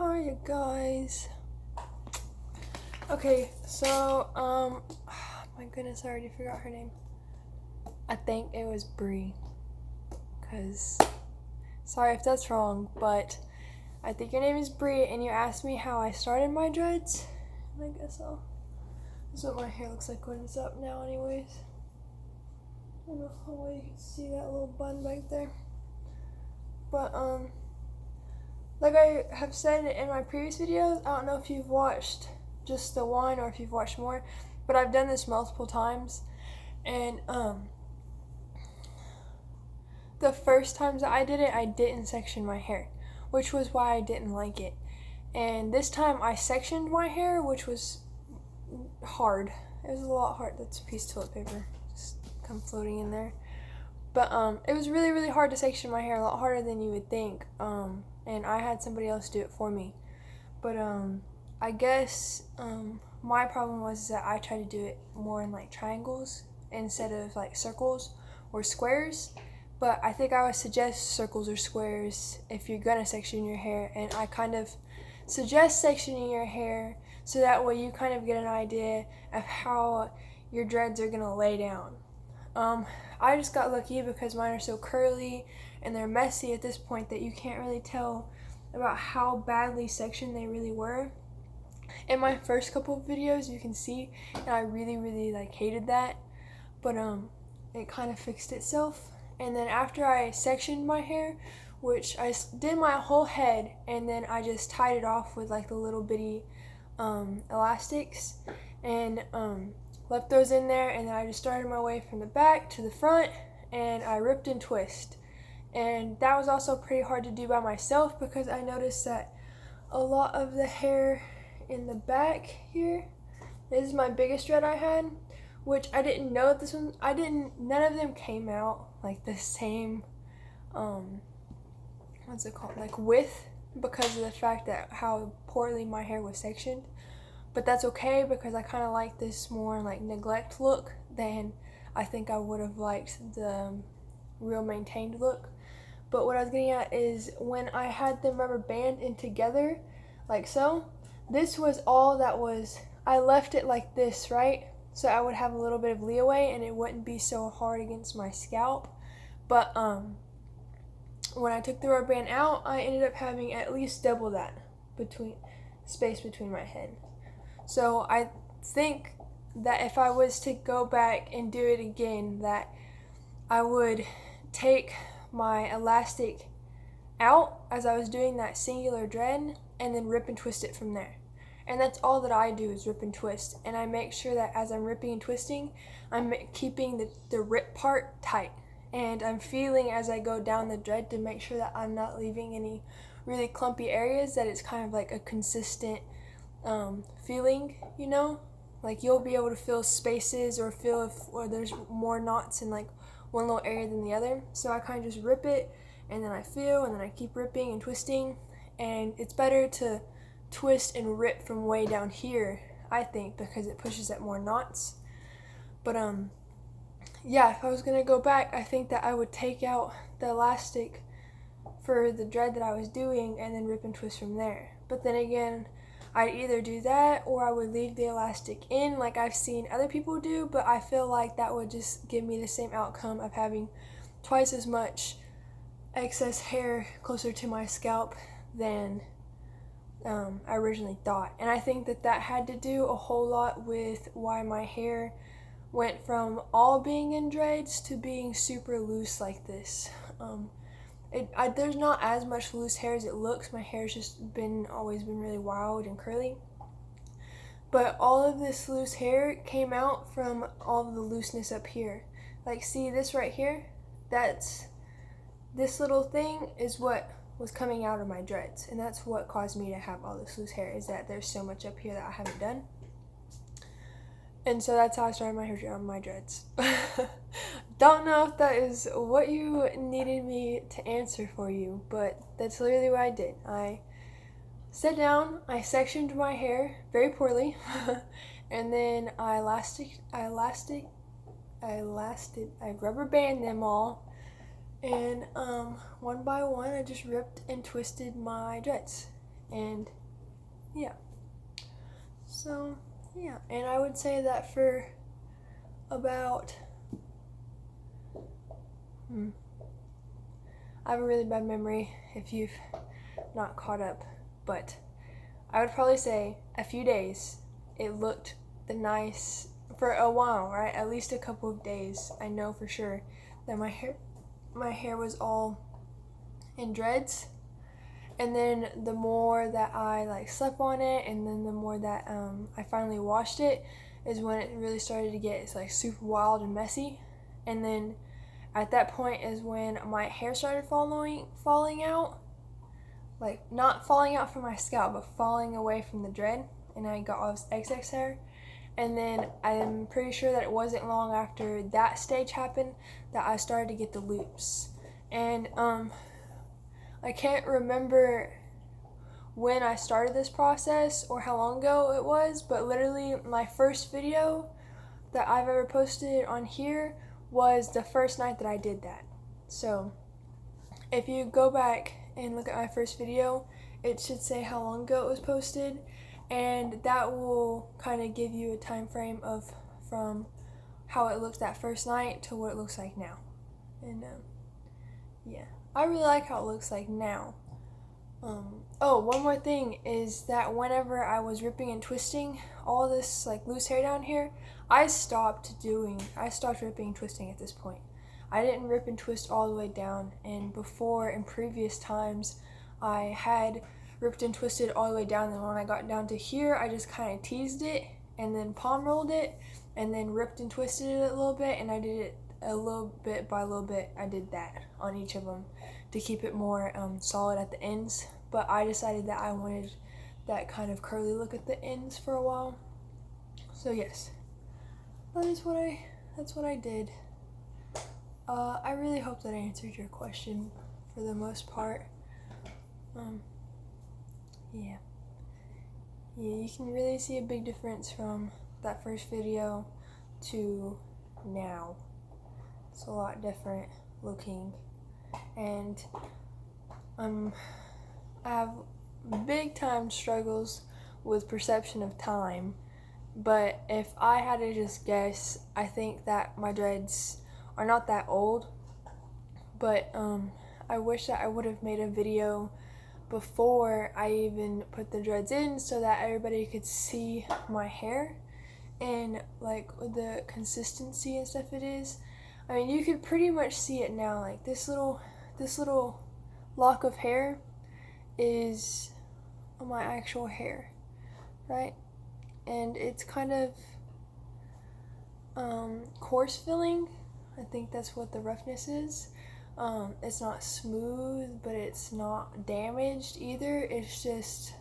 Hi you guys. Okay, so my goodness, I already forgot her name. I think it was Bree. Cause sorry if that's wrong, but I think your name is Bree and you asked me how I started my dreads. And I guess so. This is what my hair looks like when it's up now anyways. I don't know how well you can see that little bun back there. But like I have said in my previous videos, I don't know if you've watched just the one or if you've watched more, but I've done this multiple times. And the first times that I did it, I didn't section my hair, which was why I didn't like it. And this time I sectioned my hair, which was hard. It was a lot hard. That's a piece of toilet paper just come floating in there. But it was really, really hard to section my hair, a lot harder than you would think. And I had somebody else do it for me. But I guess my problem was that I tried to do it more in like triangles instead of like circles or squares. But I think I would suggest circles or squares if you're gonna section your hair, and I kind of suggest sectioning your hair so that way you kind of get an idea of how your dreads are gonna lay down. I just got lucky because mine are so curly and they're messy at this point that you can't really tell about how badly sectioned they really were. In my first couple of videos you can see, and I really like hated that, but it kind of fixed itself. And then after I sectioned my hair, which I did my whole head, and then I just tied it off with like the little bitty elastics, and left those in there, and then I just started my way from the back to the front, and I ripped and twist. And that was also pretty hard to do by myself because I noticed that a lot of the hair in the back here, this is my biggest dread I had, which I didn't know this one, none of them came out like the same, what's it called, like width, because of the fact that how poorly my hair was sectioned. But that's okay because I kind of like this more like neglect look than I think I would have liked the real maintained look. But what I was getting at is when I had them rubber band in together, like so, this was all that was, I left it like this, right? So I would have a little bit of leeway and it wouldn't be so hard against my scalp. But when I took the rubber band out, I ended up having at least double that space between my head. So I think that if I was to go back and do it again, that I would take my elastic out as I was doing that singular dread and then rip and twist it from there. And that's all that I do is rip and twist. And I make sure that as I'm ripping and twisting, I'm keeping the rip part tight. And I'm feeling as I go down the dread to make sure that I'm not leaving any really clumpy areas, that it's kind of like a consistent feeling, you know? Like you'll be able to feel spaces or feel if there's more knots in like one little area than the other. So I kind of just rip it and then I feel and then I keep ripping and twisting. And it's better to twist and rip from way down here, I think, because it pushes at more knots. But yeah, if I was gonna go back, I think that I would take out the elastic for the dread that I was doing and then rip and twist from there. But then again, I'd either do that or I would leave the elastic in like I've seen other people do, but I feel like that would just give me the same outcome of having twice as much excess hair closer to my scalp than I originally thought. And I think that that had to do a whole lot with why my hair went from all being in dreads to being super loose like this. There's not as much loose hair as it looks. My hair's just always been really wild and curly. But all of this loose hair came out from all of the looseness up here. Like, see this right here? This little thing is what was coming out of my dreads. And that's what caused me to have all this loose hair, is that there's so much up here that I haven't done. And so that's how I started my hair on my dreads. Don't know if that is what you needed me to answer for you, but that's literally what I did. I sat down, I sectioned my hair very poorly, and then I rubber band them all, and one by one I just ripped and twisted my dreads. And yeah, so yeah, and I would say that for about I have a really bad memory if you've not caught up, but I would probably say a few days it looked the nice for a while, right? At least a couple of days. I know for sure that my hair was all in dreads, and then the more that I like slept on it, and then the more that I finally washed it, is when it really started to get like super wild and messy. And then at that point is when my hair started falling out, like not falling out from my scalp, but falling away from the dread, and I got all this excess hair. And then I'm pretty sure that it wasn't long after that stage happened that I started to get the loops. And I can't remember when I started this process or how long ago it was, but literally my first video that I've ever posted on here was the first night that I did that. So if you go back and look at my first video, it should say how long ago it was posted, and that will kind of give you a time frame of from how it looked that first night to what it looks like now. And yeah, I really like how it looks like now. Oh, one more thing is that whenever I was ripping and twisting all this like loose hair down here, I stopped ripping and twisting at this point. I didn't rip and twist all the way down, and before in previous times I had ripped and twisted all the way down, and when I got down to here I just kind of teased it and then palm rolled it and then ripped and twisted it a little bit, and I did it a little bit by a little bit. I did that on each of them to keep it more solid at the ends, but I decided that I wanted that kind of curly look at the ends for a while. So yes, that's what I did. I really hope that I answered your question for the most part. Yeah, you can really see a big difference from that first video to now. It's a lot different looking, and I have big time struggles with perception of time, but if I had to just guess, I think that my dreads are not that old, but I wish that I would have made a video before I even put the dreads in so that everybody could see my hair and like the consistency and stuff it is. I mean, you could pretty much see it now. Like this little lock of hair is my actual hair, right? And it's kind of coarse filling. I think that's what the roughness is. It's not smooth, but it's not damaged either. It's just,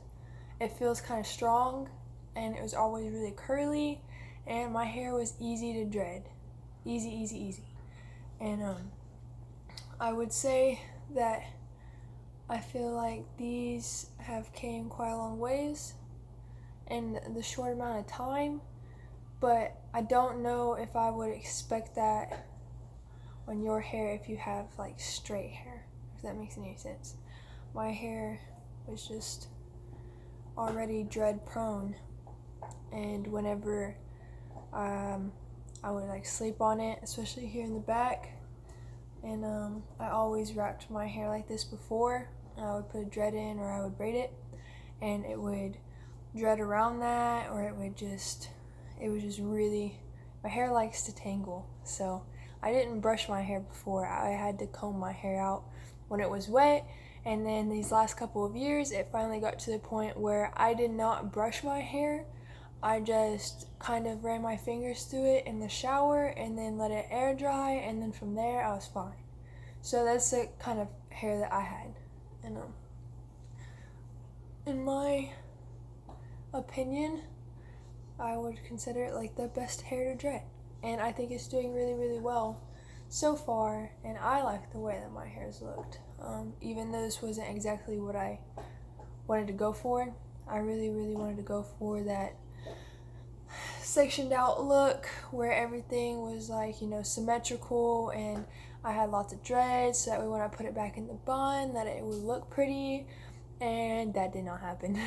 it feels kind of strong, and it was always really curly, and my hair was easy to dread. Easy. And I would say that I feel like these have came quite a long ways in the short amount of time, but I don't know if I would expect that on your hair if you have like straight hair, if that makes any sense. My hair was just already dread prone, and whenever I would like sleep on it, especially here in the back, and I always wrapped my hair like this before. I would put a dread in or I would braid it, and it would dread around that, or it was just really, my hair likes to tangle, so I didn't brush my hair before. I had to comb my hair out when it was wet, and then these last couple of years it finally got to the point where I did not brush my hair. I just kind of ran my fingers through it in the shower and then let it air dry, and then from there I was fine. So that's the kind of hair that I had. And in my opinion, I would consider it like the best hair to dread, and I think it's doing really well so far, and I like the way that my hair's looked. Even though this wasn't exactly what I wanted to go for, I really wanted to go for that sectioned out look where everything was like, you know, symmetrical, and I had lots of dreads so that way when I put it back in the bun that it would look pretty. and that did not happen.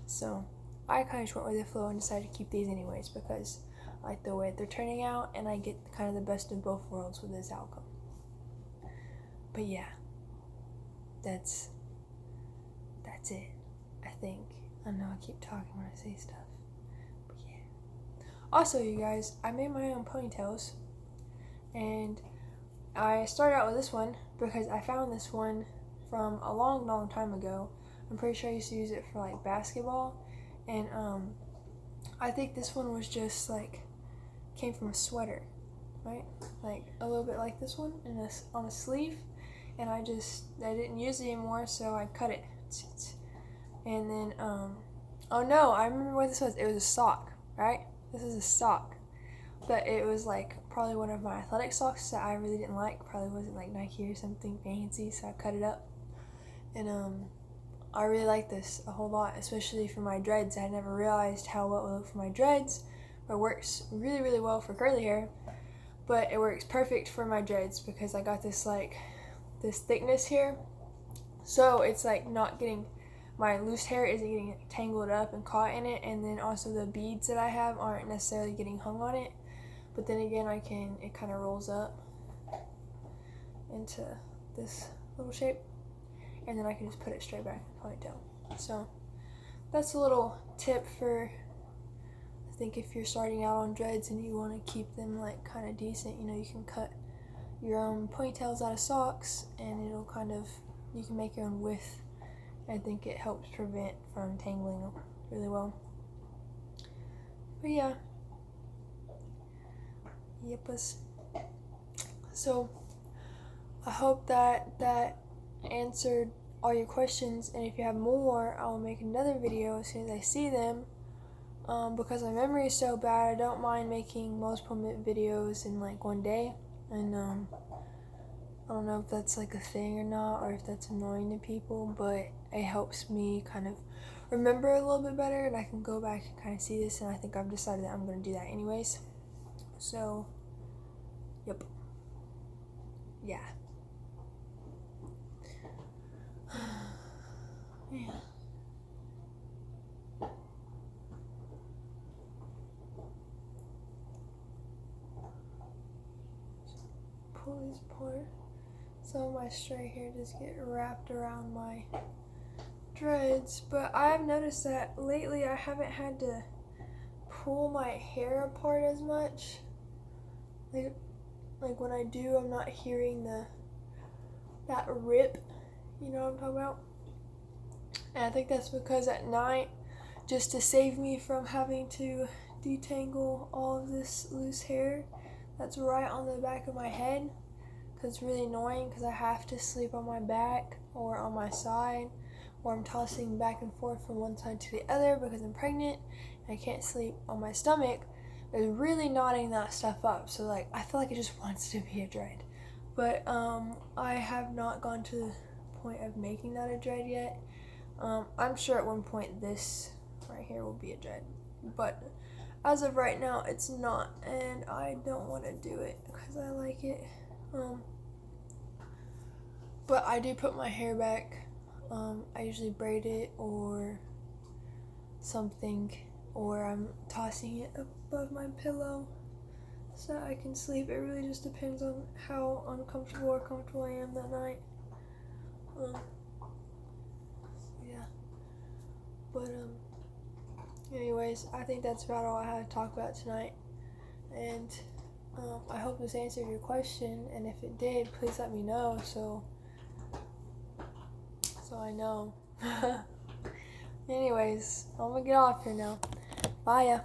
So I kind of just went with the flow and decided to keep these anyways because I like the way they're turning out and I get kind of the best of both worlds with this outcome. But yeah, that's it, I think. I know I keep talking when I say stuff, but yeah. Also, you guys, I made my own ponytails, and I started out with this one because I found this one from a long time ago. I'm pretty sure I used to use it for like basketball, and I think this one was just like came from a sweater, right? Like a little bit like this one and on a sleeve, and I didn't use it anymore, so I cut it. And then oh no, I remember what this was. It was a sock, right? This is a sock, but it was like probably one of my athletic socks that I really didn't like. Probably wasn't like Nike or something fancy, so I cut it up. And I really like this a whole lot, especially for my dreads. I never realized how well it would look for my dreads, but it works really well for curly hair. But it works perfect for my dreads because I got this thickness here, so it's like not getting, my loose hair isn't getting tangled up and caught in it, and then also the beads that I have aren't necessarily getting hung on it. But then again, it kind of rolls up into this little shape, and then I can just put it straight back in the ponytail. So that's a little tip for, I think, if you're starting out on dreads and you want to keep them like kind of decent, you can cut your own ponytails out of socks, and it'll you can make your own width. I think it helps prevent from tangling really well. But yeah. Yepus. So I hope that answered all your questions, and if you have more, I'll make another video as soon as I see them. Because my memory is so bad, I don't mind making multiple videos in like one day, and I don't know if that's like a thing or not, or if that's annoying to people, but it helps me kind of remember a little bit better, and I can go back and kind of see this, and I think I've decided that I'm going to do that anyways. So, yep. Yeah. Yeah. Pull this apart. Some of my stray hair just get wrapped around my dreads, but I've noticed that lately I haven't had to pull my hair apart as much. Like when I do, I'm not hearing that rip, you know what I'm talking about? And I think that's because at night, just to save me from having to detangle all of this loose hair that's right on the back of my head, because it's really annoying because I have to sleep on my back or on my side, or I'm tossing back and forth from one side to the other because I'm pregnant and I can't sleep on my stomach. It's really knotting that stuff up, so like I feel like it just wants to be a dread. But I have not gone to the point of making that a dread yet. I'm sure at one point this right here will be a dread, but as of right now it's not, and I don't want to do it because I like it. But I do put my hair back. I usually braid it or something, or I'm tossing it above my pillow so I can sleep. It really just depends on how uncomfortable or comfortable I am that night. Yeah. But anyways, I think that's about all I had to talk about tonight. And I hope this answered your question, and if it did, please let me know so I know. Anyways, I'm gonna get off here now. Bye ya.